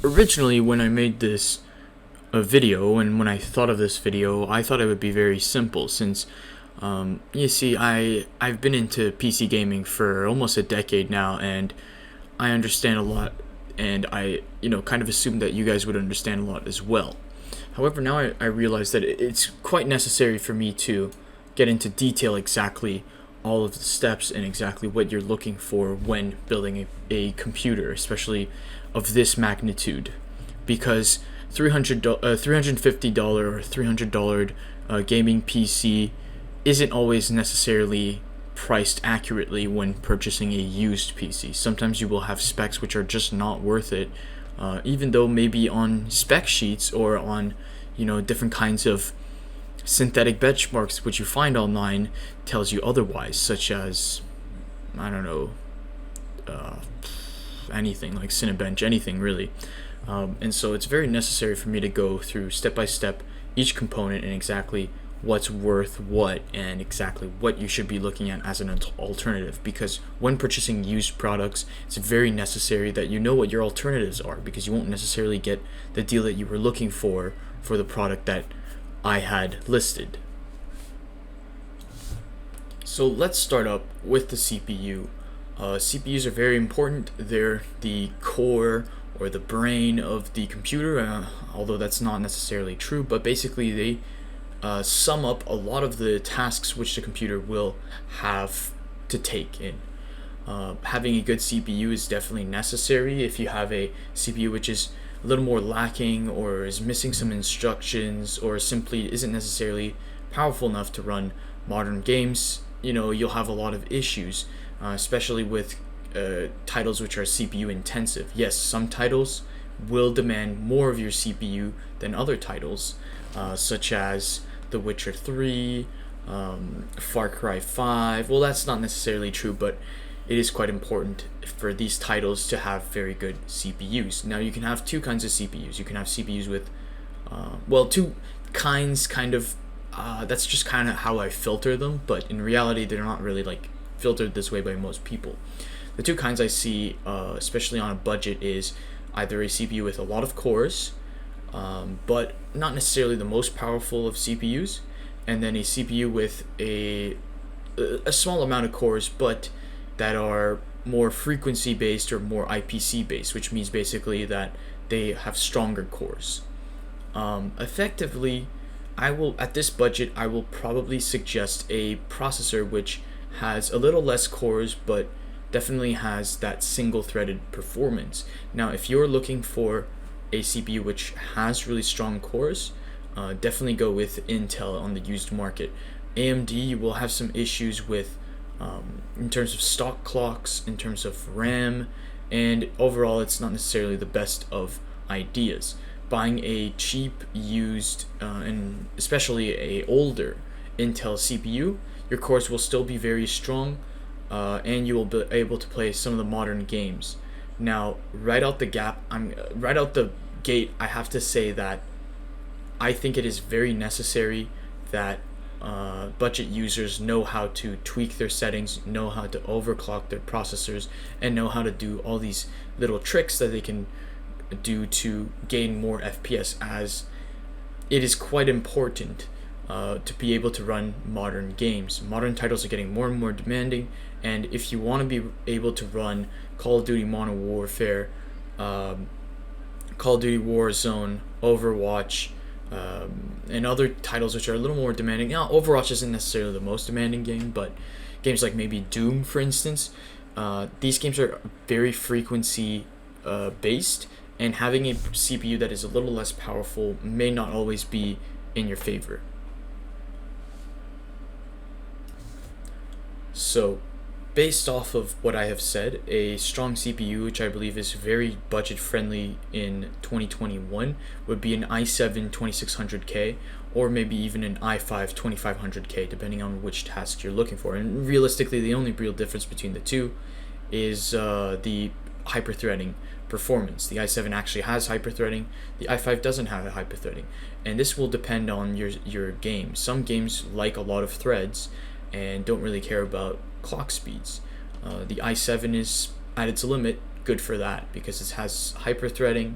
Originally, when I made this video and when I thought of this video, I thought it would be very simple since you see, I've been into PC gaming for almost a decade now, and I understand a lot, and I kind of assumed that you guys would understand a lot as well. However, now I realize that it's quite necessary for me to get into detail exactly all of the steps and exactly what you're looking for when building a computer, especially of this magnitude, because $350 or $300 gaming PC isn't always necessarily priced accurately when purchasing a used PC. Sometimes you will have specs which are just not worth it, even though maybe on spec sheets or on different kinds of synthetic benchmarks which you find online tells you otherwise, such as, I don't know, anything like Cinebench, anything really. And so it's very necessary for me to go through step by step each component and exactly what's worth what and exactly what you should be looking at as an alternative, because when purchasing used products, it's very necessary that you know what your alternatives are, because you won't necessarily get the deal that you were looking for the product that I had listed. So let's start up with the CPU. CPUs are very important. They're the core or the brain of the computer, although that's not necessarily true, but basically they sum up a lot of the tasks which the computer will have to take in. Having a good CPU is definitely necessary. If you have a CPU which is a little more lacking or is missing some instructions or simply isn't necessarily powerful enough to run modern games, you'll have a lot of issues, especially with titles which are CPU intensive. Yes, some titles will demand more of your CPU than other titles, such as The Witcher 3, Far Cry 5. Well, that's not necessarily true, but it is quite important for these titles to have very good CPUs. Now, you can have two kinds of CPUs. You can have CPUs with, two kinds, kind of. That's just kind of how I filter them, but in reality, they're not really like filtered this way by most people. The two kinds I see, especially on a budget, is either a CPU with a lot of cores, but not necessarily the most powerful of CPUs, and then a CPU with a small amount of cores, but that are more frequency based or more IPC based, which means basically that they have stronger cores. Effectively, at this budget, I will probably suggest a processor which has a little less cores, but definitely has that single-threaded performance. Now, if you're looking for a CPU which has really strong cores, definitely go with Intel on the used market. AMD will have some issues with in terms of stock clocks, in terms of RAM, and overall it's not necessarily the best of ideas. Buying a cheap used and especially a older Intel CPU, your cores will still be very strong, and you will be able to play some of the modern games. Now, right out the gate, I have to say that I think it is very necessary that budget users know how to tweak their settings, know how to overclock their processors, and know how to do all these little tricks that they can do to gain more FPS, as it is quite important to be able to run modern games. Modern titles are getting more and more demanding, and if you want to be able to run Call of Duty Modern Warfare, Call of Duty Warzone, Overwatch, and other titles which are a little more demanding. Now, Overwatch isn't necessarily the most demanding game, but games like maybe Doom, for instance, these games are very frequency based, and having a CPU that is a little less powerful may not always be in your favor. So, based off of what I have said, a strong CPU, which I believe is very budget friendly in 2021, would be an i7 2600K, or maybe even an i5 2500K, depending on which task you're looking for. And realistically, the only real difference between the two is the hyperthreading performance. The i7 actually has hyperthreading, the i5 doesn't have a hyperthreading, and this will depend on your game. Some games like a lot of threads and don't really care about clock speeds. The i7 is at its limit good for that because it has hyperthreading,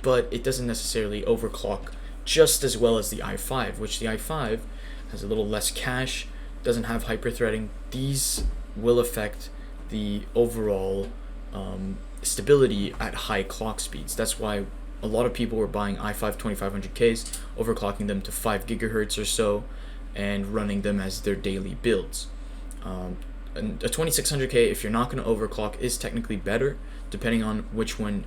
but it doesn't necessarily overclock just as well as the i5, which the i5 has a little less cache, doesn't have hyperthreading. These will affect the overall stability at high clock speeds. That's why a lot of people were buying i5 2500Ks, overclocking them to 5 gigahertz or so, and running them as their daily builds. And a 2600K, if you're not going to overclock, is technically better, depending on which one,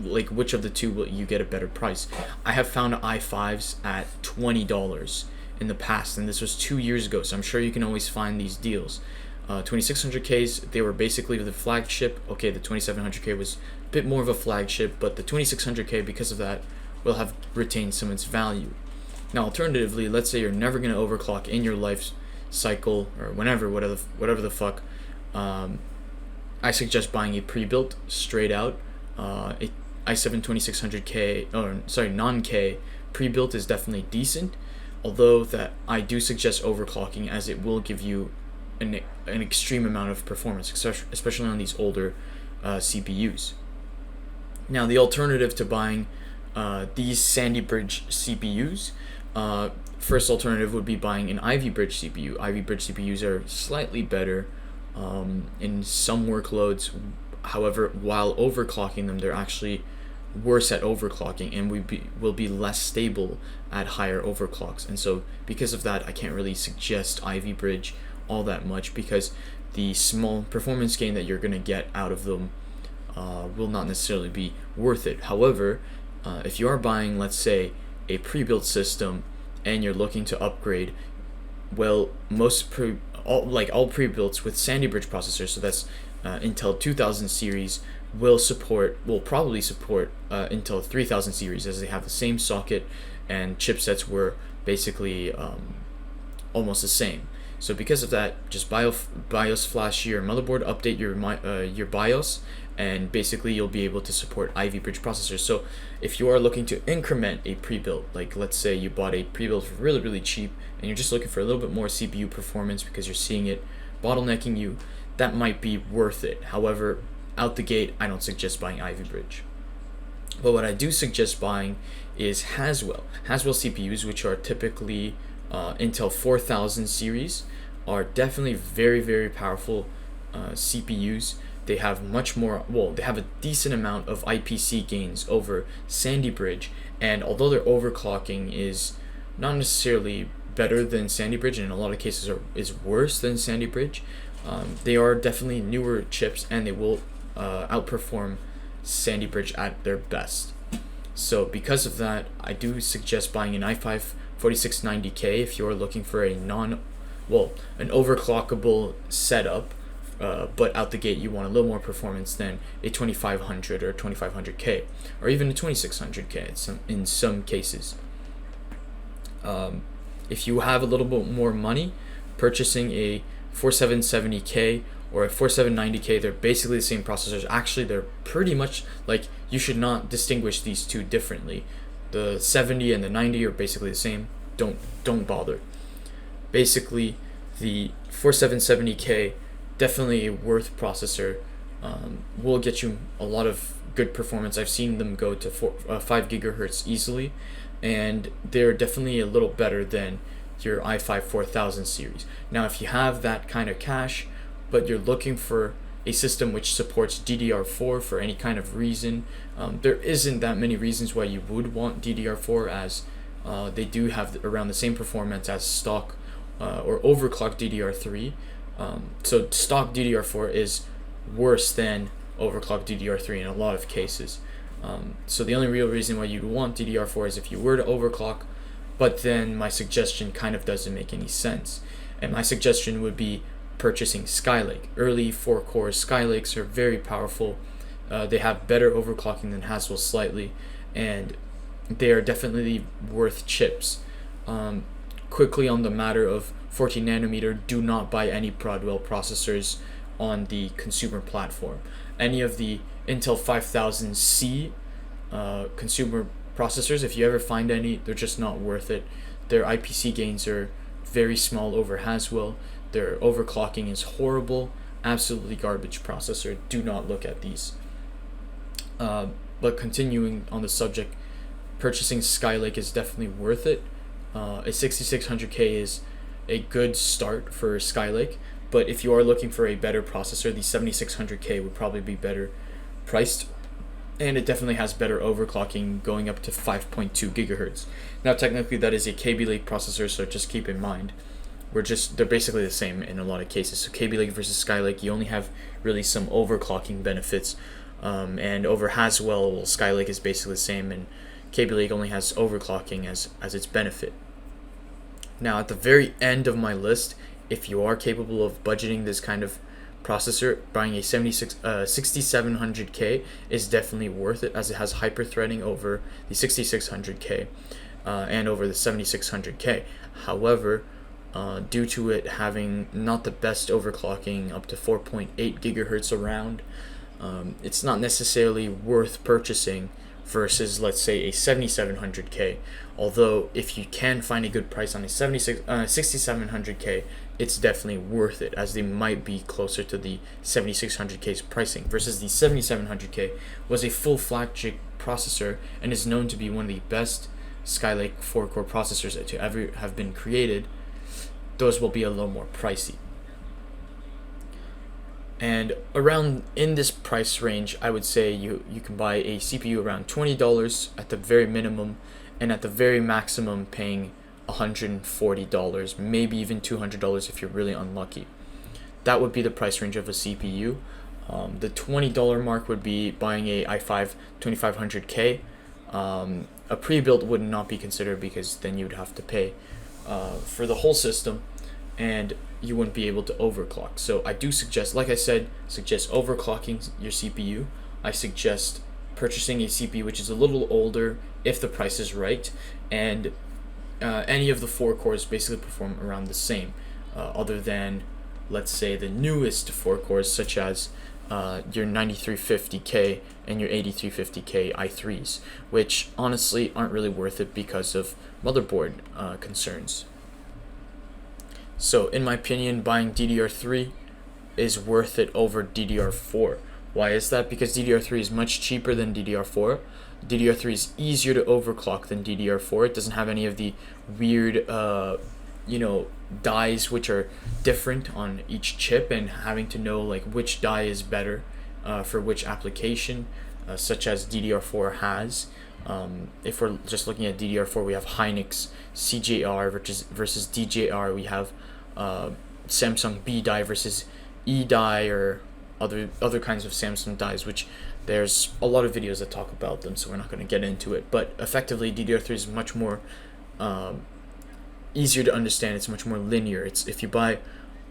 like which of the two will you get a better price. I have found i5s at $20 in the past, and this was 2 years ago, so I'm sure you can always find these deals. 2600Ks, they were basically the flagship. Okay, the 2700K was a bit more of a flagship, but the 2600K, because of that, will have retained some of its value. Now, alternatively, let's say you're never going to overclock in your life cycle, or whatever the fuck, I suggest buying a pre-built straight out. A i7 2600K, or sorry, non-K pre-built is definitely decent, although that I do suggest overclocking, as it will give you an extreme amount of performance, especially on these older CPUs. Now, the alternative to buying these Sandy Bridge CPUs, first alternative would be buying an Ivy Bridge CPU. Ivy Bridge CPUs are slightly better in some workloads. However, while overclocking them, they're actually worse at overclocking, and will be less stable at higher overclocks. And so because of that, I can't really suggest Ivy Bridge all that much, because the small performance gain that you're going to get out of them will not necessarily be worth it. However, if you are buying, let's say, a pre-built system and you're looking to upgrade, well, all pre-builts with Sandy Bridge processors, so that's Intel 2000 series, will probably support Intel 3000 series, as they have the same socket and chipsets were basically almost the same. So because of that, just BIOS flash your motherboard, update your BIOS, and basically you'll be able to support Ivy Bridge processors. So if you are looking to increment a pre-built, like let's say you bought a pre-built for really, really cheap, and you're just looking for a little bit more CPU performance because you're seeing it bottlenecking you, that might be worth it. However, out the gate, I don't suggest buying Ivy Bridge. But what I do suggest buying is Haswell CPUs, which are typically Intel 4000 series, are definitely very, very powerful CPUs. They have they have a decent amount of IPC gains over Sandy Bridge, and although their overclocking is not necessarily better than Sandy Bridge, and in a lot of cases is worse than Sandy Bridge, they are definitely newer chips, and they will outperform Sandy Bridge at their best. So because of that, I do suggest buying an i5 4690K if you're looking for an overclockable setup, but out the gate you want a little more performance than a 2500 or 2500K, or even a 2600K in some cases. If you have a little bit more money, purchasing a 4770K or a 4790K, they're basically the same processors. Actually, they're pretty much like, you should not distinguish these two differently. The 70 and the 90 are basically the same. Don't bother. Basically, the 4770K, definitely a worth processor, will get you a lot of good performance. I've seen them go to 5 gigahertz easily, and they're definitely a little better than your i5 4000 series. Now, if you have that kind of cash, but you're looking for a system which supports DDR4 for any kind of reason, there isn't that many reasons why you would want DDR4, as they do have around the same performance as stock or overclocked DDR3. So stock DDR4 is worse than overclocked DDR3 in a lot of cases. So the only real reason why you'd want DDR4 is if you were to overclock, but then my suggestion kind of doesn't make any sense. And my suggestion would be purchasing Skylake. Early 4-core Skylakes are very powerful. They have better overclocking than Haswell slightly, and they are definitely worth chips. Quickly on the matter of 14 nanometer, do not buy any Prebuilt processors on the consumer platform. Any of the Intel 5000C consumer processors, if you ever find any, they're just not worth it. Their IPC gains are very small over Haswell. Their overclocking is horrible. Absolutely garbage processor. Do not look at these. But continuing on the subject, purchasing Skylake is definitely worth it. A 6600K is a good start for Skylake, but if you are looking for a better processor, the 7600K would probably be better priced, and it definitely has better overclocking, going up to 5.2 gigahertz. Now technically that is a Kaby Lake processor, so just keep in mind they're basically the same in a lot of cases. So Kaby Lake versus Skylake, you only have really some overclocking benefits, and over Haswell, well, Skylake is basically the same, and Kaby Lake only has overclocking as its benefit. Now at the very end of my list, if you are capable of budgeting this kind of processor, buying a 6700K is definitely worth it, as it has hyper-threading over the 6600K and over the 7600K. However, due to it having not the best overclocking, up to 4.8 gigahertz around, it's not necessarily worth purchasing versus, let's say, a 7700K. Although if you can find a good price on a 6700K, it's definitely worth it, as they might be closer to the 7600K's pricing, versus the 7700K was a full flagship processor and is known to be one of the best Skylake 4-core processors to ever have been created. Those will be a little more pricey. And around in this price range, I would say you can buy a CPU around $20 at the very minimum, and at the very maximum paying $140, maybe even $200 if you're really unlucky. That would be the price range of a CPU. The $20 mark would be buying a i5 2500K. A pre-built would not be considered, because then you would have to pay for the whole system, and you wouldn't be able to overclock. So I do suggest, like I said, overclocking your CPU. I suggest purchasing a CPU which is a little older if the price is right, and any of the 4 cores basically perform around the same, other than, let's say, the newest 4 cores, such as your 9350K and your 8350K i3s, which honestly aren't really worth it because of motherboard concerns. So in my opinion, buying DDR3 is worth it over DDR4. Why is that? Because DDR3 is much cheaper than DDR4. DDR3 is easier to overclock than DDR4. It doesn't have any of the weird dies which are different on each chip, and having to know like which die is better for which application, such as DDR4 has. If we're just looking at DDR4, we have Hynix CJR versus DJR. We have Samsung B die versus E die, or other kinds of Samsung dies, which there's a lot of videos that talk about them, so we're not going to get into it. But effectively, DDR3 is much more easier to understand. It's much more linear. It's if you buy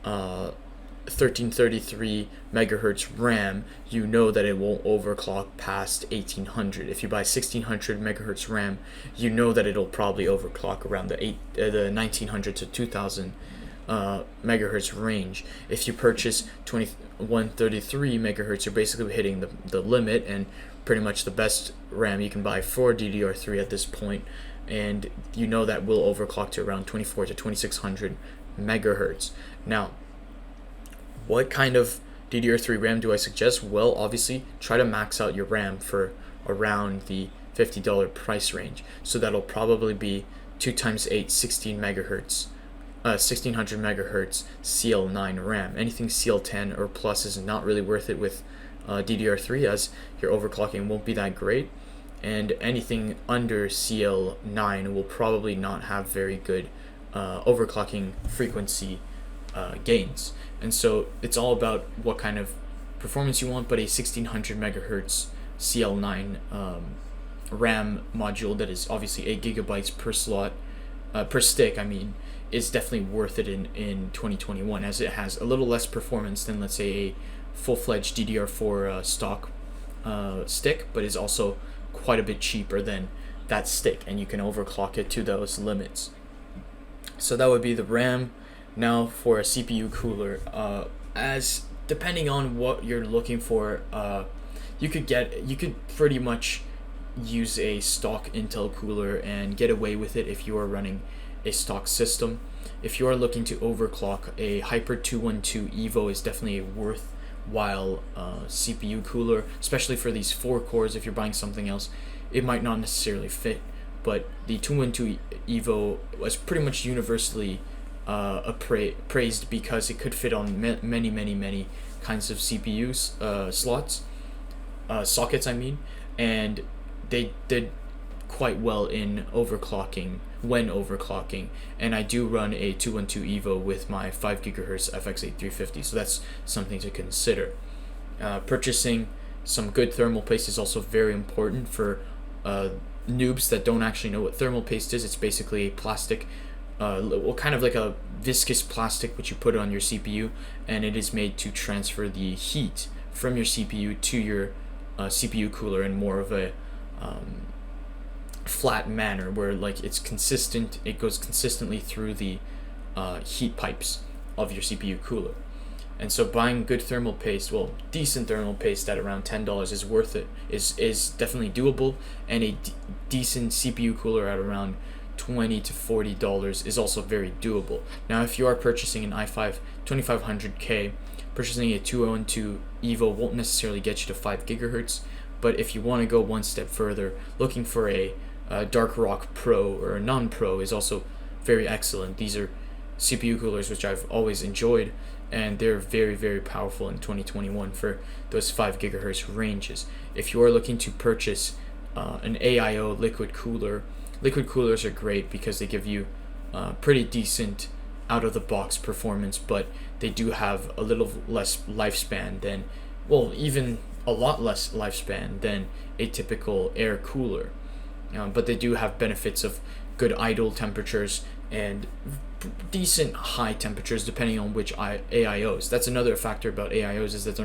1333 megahertz RAM, you know that it won't overclock past 1800. If you buy 1600 megahertz RAM, you know that it'll probably overclock around the 1900 to 2000 megahertz range. If you purchase 2133 megahertz, you're basically hitting the limit, and pretty much the best RAM you can buy for DDR3 at this point, and you know that will overclock to around 24 to 2600 megahertz. Now, what kind of DDR3 RAM do I suggest? Well, obviously, try to max out your RAM for around the $50 price range. So that'll probably be 2x8 16 megahertz, 1600 megahertz CL9 RAM. Anything CL10 or plus is not really worth it with DDR3, as your overclocking won't be that great, and anything under CL9 will probably not have very good overclocking frequency gains. And so it's all about what kind of performance you want, but a 1600 megahertz CL9 RAM module that is obviously 8 gigabytes per slot, per stick, is definitely worth it in 2021, as it has a little less performance than, let's say, a full-fledged DDR4 stock stick, but is also quite a bit cheaper than that stick, and you can overclock it to those limits. So that would be the RAM. Now for a CPU cooler, as depending on what you're looking for, you could pretty much use a stock Intel cooler and get away with it if you are running a stock system. If you are looking to overclock, a Hyper 212 Evo is definitely a while CPU cooler, especially for these 4 cores, if you're buying something else, it might not necessarily fit. But the 212 Evo was pretty much universally praised because it could fit on many kinds of CPUs slots, sockets I mean, and they did quite well in overclocking when overclocking. And I do run a 212 Evo with my 5 GHz FX8350, so that's something to consider. Purchasing some good thermal paste is also very important for noobs that don't actually know what thermal paste is. It's basically a plastic, kind of like a viscous plastic which you put on your CPU, and it is made to transfer the heat from your CPU to your CPU cooler in more of a flat manner, where like it's consistent, it goes consistently through the heat pipes of your CPU cooler. And so buying good thermal paste, well, decent thermal paste at around $10 is worth it, is definitely doable, and a decent CPU cooler at around $20 to $40 is also very doable. Now, if you are purchasing an i5 2500K, purchasing a 212 Evo won't necessarily get you to 5 GHz, but if you want to go one step further, looking for a Dark Rock Pro or a non-Pro is also very excellent. These are CPU coolers which I've always enjoyed, and they're very powerful in 2021 for those 5 GHz ranges. If you are looking to purchase an Aio Liquid Cooler, liquid coolers are great because they give you pretty decent out-of-the-box performance, but they do have a little less lifespan than, well, even a lot less lifespan than a typical air cooler. But they do have benefits of good idle temperatures and decent high temperatures depending on which AIOs. That's another factor about AIOs, is that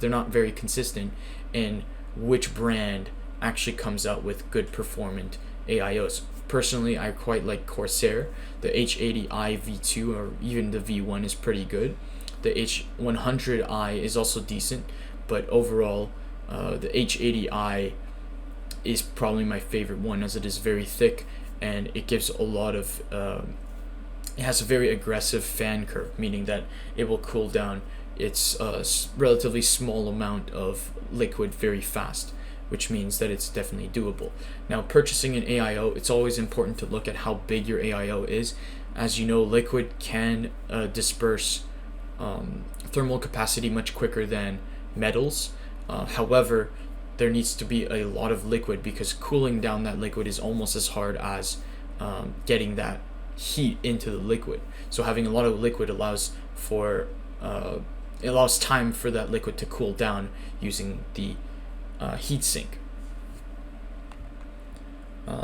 they're not very consistent in which brand actually comes out with good performant AIOs. Personally, I quite like Corsair. The H80i V2 or even the V1 is pretty good. The H100i is also decent, but overall the H80i is probably my favorite one, as it is very thick and it gives a lot of it has a very aggressive fan curve, meaning that it will cool down its relatively small amount of liquid very fast, which means that it's definitely doable. Now, purchasing an AIO, it's always important to look at how big your AIO is. As you know, liquid can disperse thermal capacity much quicker than metals. However, there needs to be a lot of liquid, because cooling down that liquid is almost as hard as getting that heat into the liquid. So having a lot of liquid allows time for that liquid to cool down using the heatsink.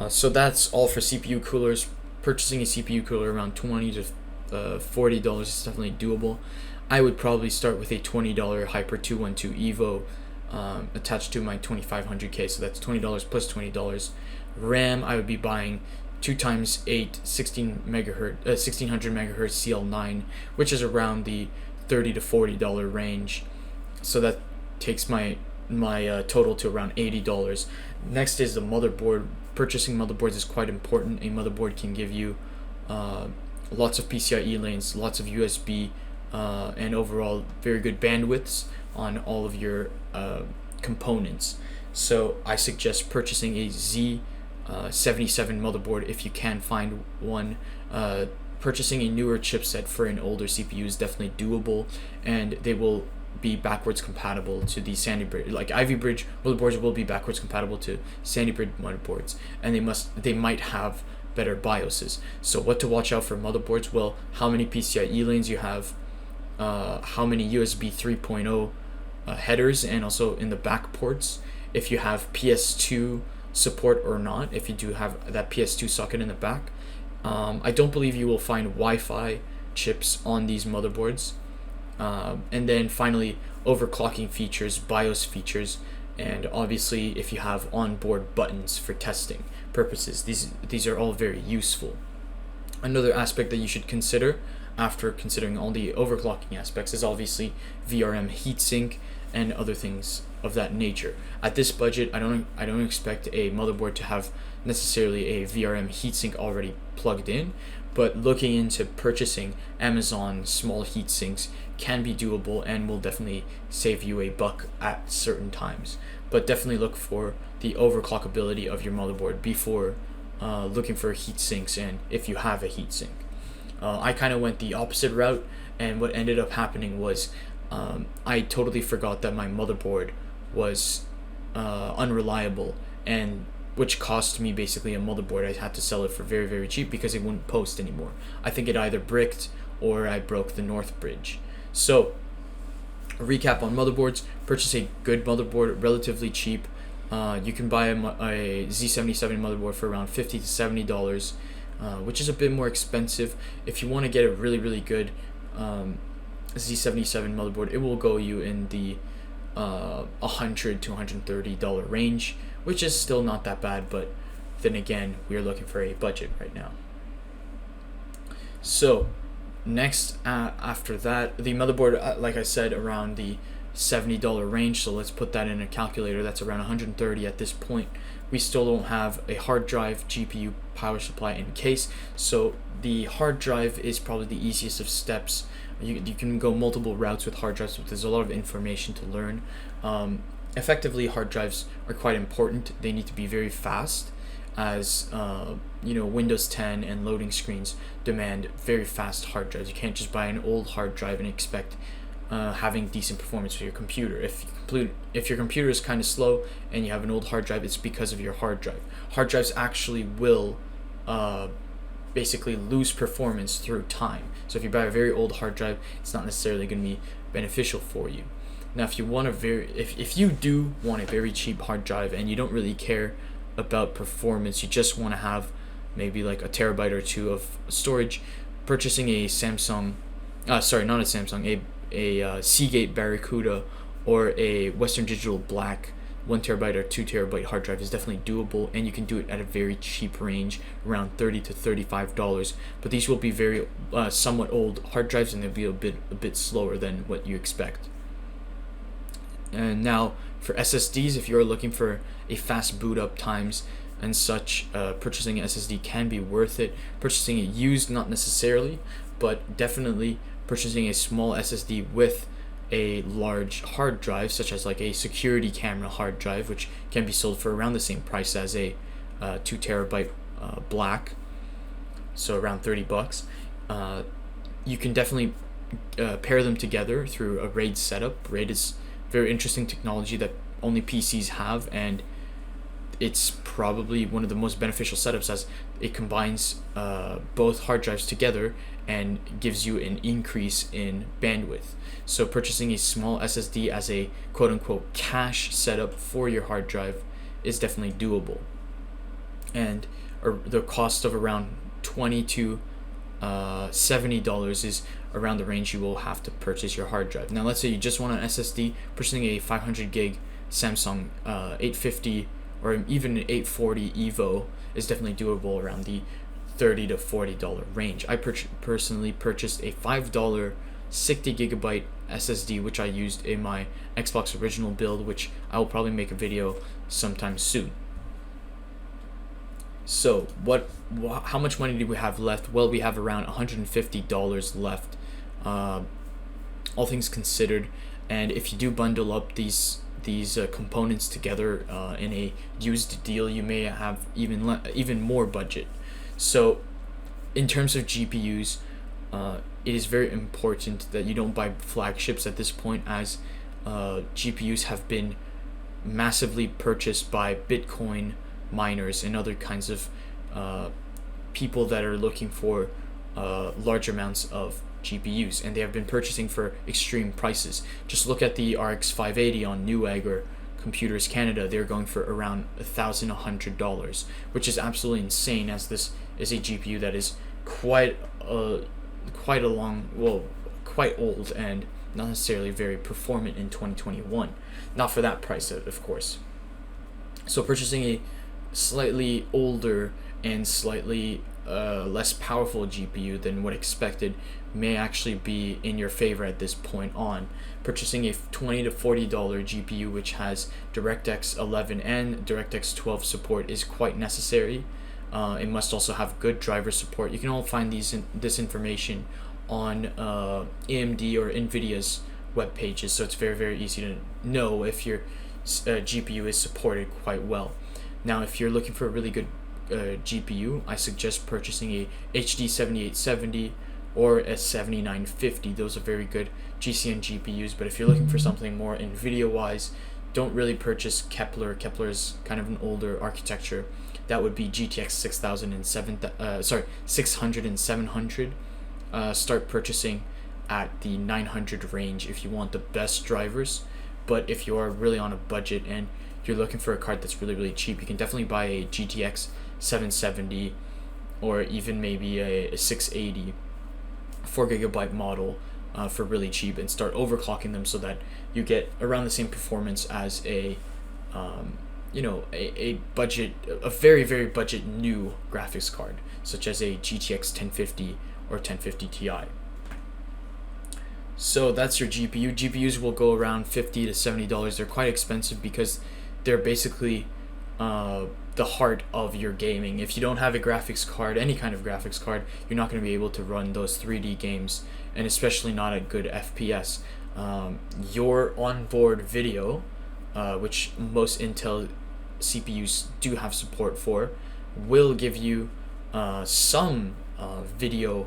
So that's all for CPU coolers. Purchasing a CPU cooler around $20 to $40 is definitely doable. I would probably start with a $20 Hyper 212 Evo attached to my 2500K, so that's $20 plus $20. RAM, I would be buying 2x8 1600 megahertz CL9, which is around the $30 to $40 range. So that takes my total to around $80. Next is the motherboard. Purchasing motherboards is quite important. A motherboard can give you lots of PCIe lanes, lots of USB, and overall very good bandwidths on all of your components. So I suggest purchasing a Z77 motherboard if you can find one. Purchasing a newer chipset for an older CPU is definitely doable, and they will be backwards compatible to the Sandy Bridge. Like Ivy Bridge motherboards will be backwards compatible to Sandy Bridge motherboards, and they might have better BIOSes. So what to watch out for motherboards? Well, how many PCIe lanes you have, how many USB 3.0 headers, and also in the back ports, if you have PS2 support or not, if you do have that PS2 socket in the back. I don't believe you will find Wi-Fi chips on these motherboards. And then finally, overclocking features, BIOS features, and obviously if you have onboard buttons for testing purposes. These are all very useful. Another aspect that you should consider after considering all the overclocking aspects is obviously VRM heatsink and other things of that nature. At this budget, I don't expect a motherboard to have necessarily a VRM heatsink already plugged in, but looking into purchasing Amazon small heat sinks can be doable and will definitely save you a buck at certain times. But definitely look for the overclockability of your motherboard before looking for heat sinks, and if you have a heat sink. I kind of went the opposite route, and what ended up happening was I totally forgot that my motherboard was unreliable, and which cost me basically a motherboard. I had to sell it for very, very cheap because it wouldn't post anymore. I think it either bricked or I broke the north bridge. So, a recap on motherboards: purchase a good motherboard, relatively cheap. You can buy a Z77 motherboard for around $50 to $70, which is a bit more expensive. If you want to get a really, really good Z77 motherboard, it will go you in the $100 to $130 range, which is still not that bad, but then again, we are looking for a budget right now. So next, after that, the motherboard, like I said, around the $70 range. So let's put that in a calculator. That's around $130 at this point. We still don't have a hard drive, GPU, power supply, and case. So the hard drive is probably the easiest of steps. You can go multiple routes with hard drives, but there's a lot of information to learn. Effectively, hard drives are quite important. They need to be very fast, as Windows 10 and loading screens demand very fast hard drives. You can't just buy an old hard drive and expect having decent performance for your computer. If your computer is kind of slow and you have an old hard drive, it's because of your hard drive. Hard drives actually will basically lose performance through time. So if you buy a very old hard drive, it's not necessarily going to be beneficial for you. Now, if you do want a very cheap hard drive and you don't really care about performance, you just want to have maybe like a terabyte or two of storage, purchasing a Seagate Barracuda or a Western Digital Black 1 terabyte or 2 terabyte hard drive is definitely doable, and you can do it at a very cheap range, around $30 to $35. But these will be very somewhat old hard drives, and they'll be a bit slower than what you expect. And now for SSDs, if you're looking for a fast boot up times and such, purchasing an SSD can be worth it. Purchasing it used, not necessarily, but definitely purchasing a small SSD with a large hard drive, such as like a security camera hard drive, which can be sold for around the same price as a 2 terabyte black, so around $30. You can definitely pair them together through a RAID setup. RAID is very interesting technology that only PCs have, and it's probably one of the most beneficial setups, as it combines both hard drives together and gives you an increase in bandwidth. So purchasing a small SSD as a quote-unquote cache setup for your hard drive is definitely doable, and the cost of around $20 to $70 is around the range you will have to purchase your hard drive. Now, let's say you just want an SSD, purchasing a 500 gig Samsung 850 or even an 840 Evo is definitely doable around the $30 to $40 range. I personally purchased a $5 60 gigabyte SSD, which I used in my Xbox original build, which I will probably make a video sometime soon. So how much money do we have left? Well, we have around $150 left, all things considered. And if you do bundle up these components together in a used deal, you may have even more budget. So in terms of GPUs, it is very important that you don't buy flagships at this point, as GPUs have been massively purchased by Bitcoin miners and other kinds of people that are looking for large amounts of GPUs, and they have been purchasing for extreme prices. Just look at the RX 580 on Newegg or Computers Canada. They're going for around $1,100, which is absolutely insane, as this is a GPU that is quite old and not necessarily very performant in 2021. Not for that price, of course. So purchasing a slightly older and slightly less powerful GPU than what expected may actually be in your favor at this point on. Purchasing a $20 to $40 GPU which has DirectX 11 and DirectX 12 support is quite necessary. It must also have good driver support. You can all find this information on AMD or Nvidia's web pages, so it's very easy to know if your GPU is supported quite well. Now, if you're looking for a really good GPU, I suggest purchasing a HD 7870 or a 7950. Those are very good GCN GPUs, but if you're looking for something more Nvidia wise, don't really purchase Kepler. Kepler is kind of an older architecture. That would be GTX 600 and 700. Start purchasing at the 900 range if you want the best drivers. But if you are really on a budget and you're looking for a card that's really cheap, you can definitely buy a GTX 770 or even maybe a 680 4GB model for really cheap, and start overclocking them so that you get around the same performance as a budget, a very budget new graphics card, such as a GTX 1050 or 1050 Ti. So that's your GPU. GPUs will go around $50 to $70. They're quite expensive because they're basically the heart of your gaming. If you don't have a graphics card, any kind of graphics card, you're not going to be able to run those 3D games, and especially not at good FPS. Your onboard video, which most Intel CPUs do have support for, will give you some video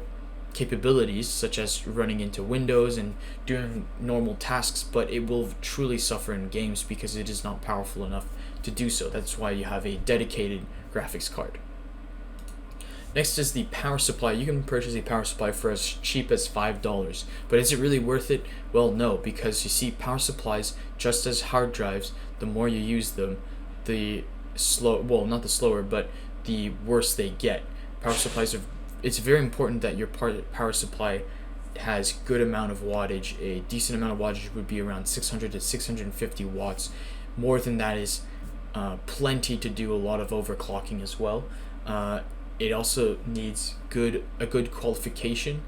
capabilities, such as running into windows and doing normal tasks, but it will truly suffer in games because it is not powerful enough to do so. That's why you have a dedicated graphics card. Next is the power supply. You can purchase a power supply for as cheap as $5, but is it really worth it? Well, no, because you see, power supplies, just as hard drives, the more you use them, the not the slower, but the worse they get. Power supplies it's very important that your power supply has good amount of wattage. A decent amount of wattage would be around 600 to 650 watts. More than that is plenty to do a lot of overclocking as well. It also needs a good qualification.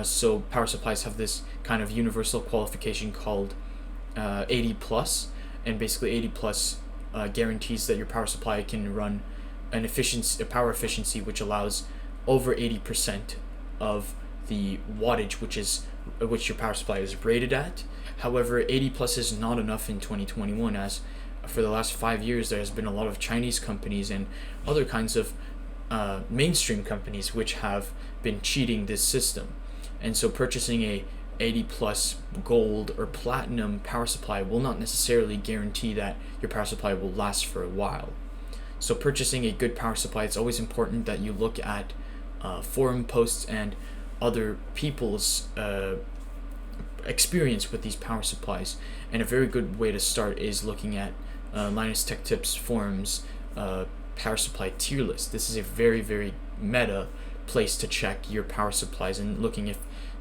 So power supplies have this kind of universal qualification called 80 plus, and basically 80 plus guarantees that your power supply can run a power efficiency which allows over 80% of the wattage which your power supply is rated at. However, 80 plus is not enough in 2021, as for the last 5 years there has been a lot of Chinese companies and other kinds of mainstream companies which have been cheating this system. And so purchasing a 80 plus gold or platinum power supply will not necessarily guarantee that your power supply will last for a while. So purchasing a good power supply, it's always important that you look at forum posts and other people's experience with these power supplies. And a very good way to start is looking at Linus Tech Tips forums power supply tier list. This is a very meta place to check your power supplies and looking if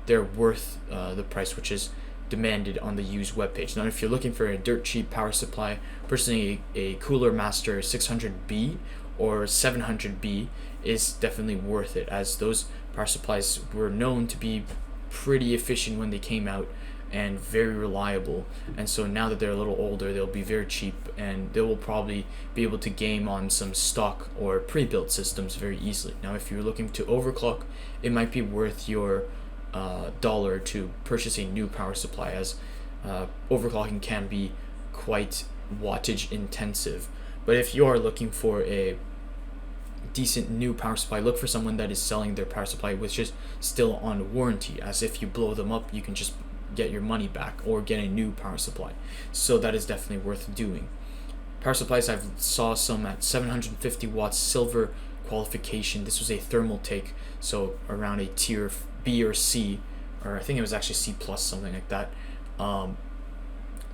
they're worth the price which is demanded on the used webpage. Now, if you're looking for a dirt cheap power supply, personally a Cooler Master 600B or 700B is definitely worth it, as those power supplies were known to be pretty efficient when they came out and very reliable. And so now that they're a little older, they'll be very cheap, and they will probably be able to game on some stock or pre-built systems very easily. Now, if you're looking to overclock, it might be worth your dollar to purchase a new power supply, as overclocking can be quite wattage intensive. But if you are looking for a decent new power supply, look for someone that is selling their power supply which is still on warranty, as if you blow them up you can just get your money back or get a new power supply. So that is definitely worth doing. Power supplies, I've saw some at 750 watts silver qualification. This was a thermal take, so around a tier B or C, or I think it was actually C plus, something like that,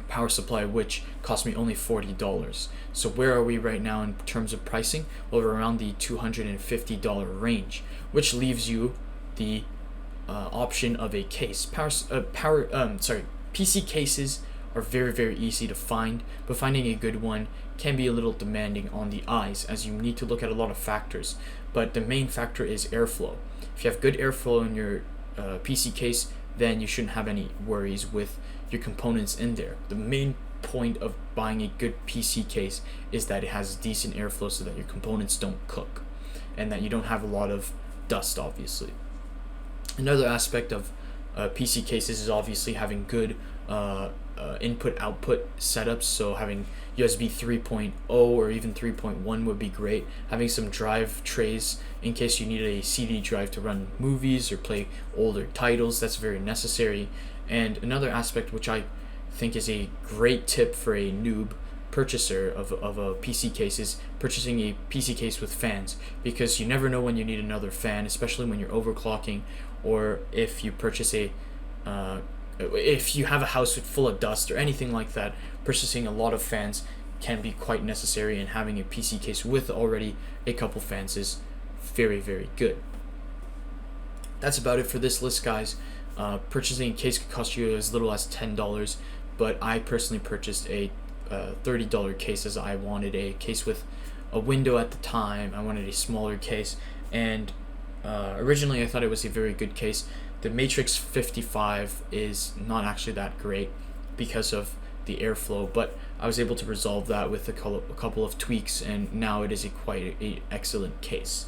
power supply, which cost me only $40. So where are we right now in terms of pricing? Well, we're around the $250 range, which leaves you the option of a case. PC cases are very easy to find, but finding a good one can be a little demanding on the eyes, as you need to look at a lot of factors. But the main factor is airflow. If you have good airflow in your PC case, then you shouldn't have any worries with your components in there. The main point of buying a good PC case is that it has decent airflow so that your components don't cook. and that you don't have a lot of dust, obviously. Another aspect of PC cases is obviously having good input-output setups, so having USB 3.0 or even 3.1 would be great. Having some drive trays in case you need a CD drive to run movies or play older titles, that's very necessary. And another aspect which I think is a great tip for a noob purchaser of a PC case is purchasing a PC case with fans, because you never know when you need another fan, especially when you're overclocking, or if you purchase if you have a house full of dust or anything like that. Purchasing a lot of fans can be quite necessary, and having a PC case with already a couple fans is very, very good. That's about it for this list, guys. Purchasing a case could cost you as little as $10, but I personally purchased a $30 case as I wanted a case with a window at the time. I wanted a smaller case, and originally I thought it was a very good case. The Matrix 55 is not actually that great because of the airflow, but I was able to resolve that with a couple of tweaks, and now it is quite an excellent case.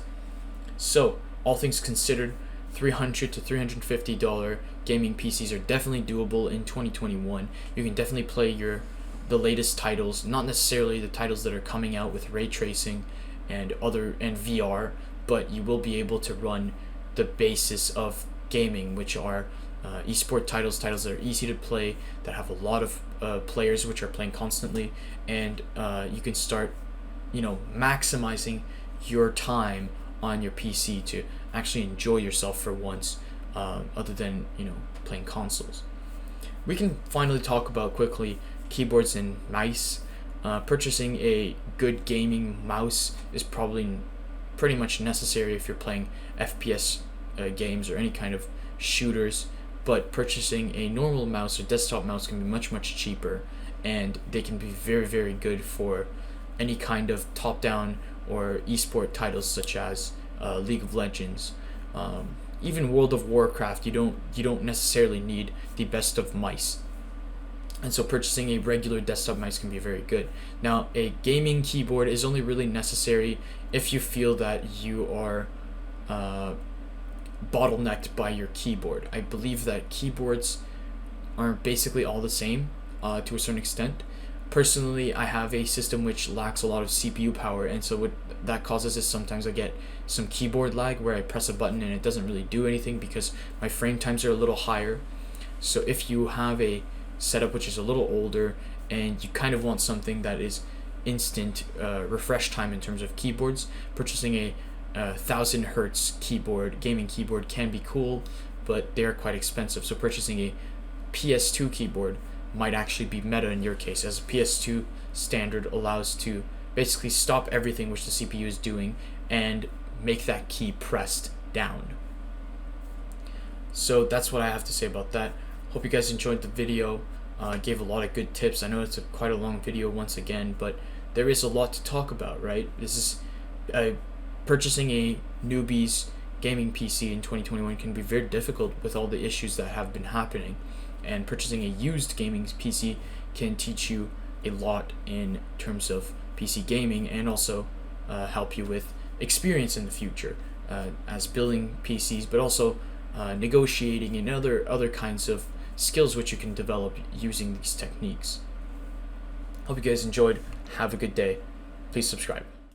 So, all things considered, $300 to $350 gaming PCs are definitely doable in 2021. You can definitely play the latest titles, not necessarily the titles that are coming out with ray tracing and VR, but you will be able to run the basis of gaming, which are esport titles that are easy to play, that have a lot of players which are playing constantly, and you can start, maximizing your time on your PC to actually enjoy yourself for once, other than playing consoles. We can finally talk about quickly keyboards and mice. Purchasing a good gaming mouse is probably pretty much necessary if you're playing FPS games or any kind of shooters, but purchasing a normal mouse or desktop mouse can be much, much cheaper, and they can be very, very good for any kind of top-down or esport titles such as League of Legends, even World of Warcraft. You don't necessarily need the best of mice, and so purchasing a regular desktop mouse can be very good. Now, a gaming keyboard is only really necessary if you feel that you are bottlenecked by your keyboard. I believe that keyboards are basically all the same to a certain extent. Personally, I have a system which lacks a lot of CPU power, and so what that causes is sometimes I get some keyboard lag where I press a button and it doesn't really do anything because my frame times are a little higher. So if you have a setup which is a little older and you kind of want something that is instant refresh time in terms of keyboards, purchasing a 1000 hertz gaming keyboard can be cool, but they're quite expensive. So purchasing a PS2 keyboard might actually be meta in your case, as a PS2 standard allows to basically stop everything which the CPU is doing and make that key pressed down. So that's what I have to say about that. Hope you guys enjoyed the video. Gave a lot of good tips. I know it's quite a long video once again, but there is a lot to talk about, right? This is purchasing a newbie's gaming PC in 2021 can be very difficult with all the issues that have been happening, and purchasing a used gaming PC can teach you a lot in terms of PC gaming, and also help you with experience in the future as building PCs, but also negotiating and other kinds of skills which you can develop using these techniques. Hope you guys enjoyed. Have a good day. Please subscribe.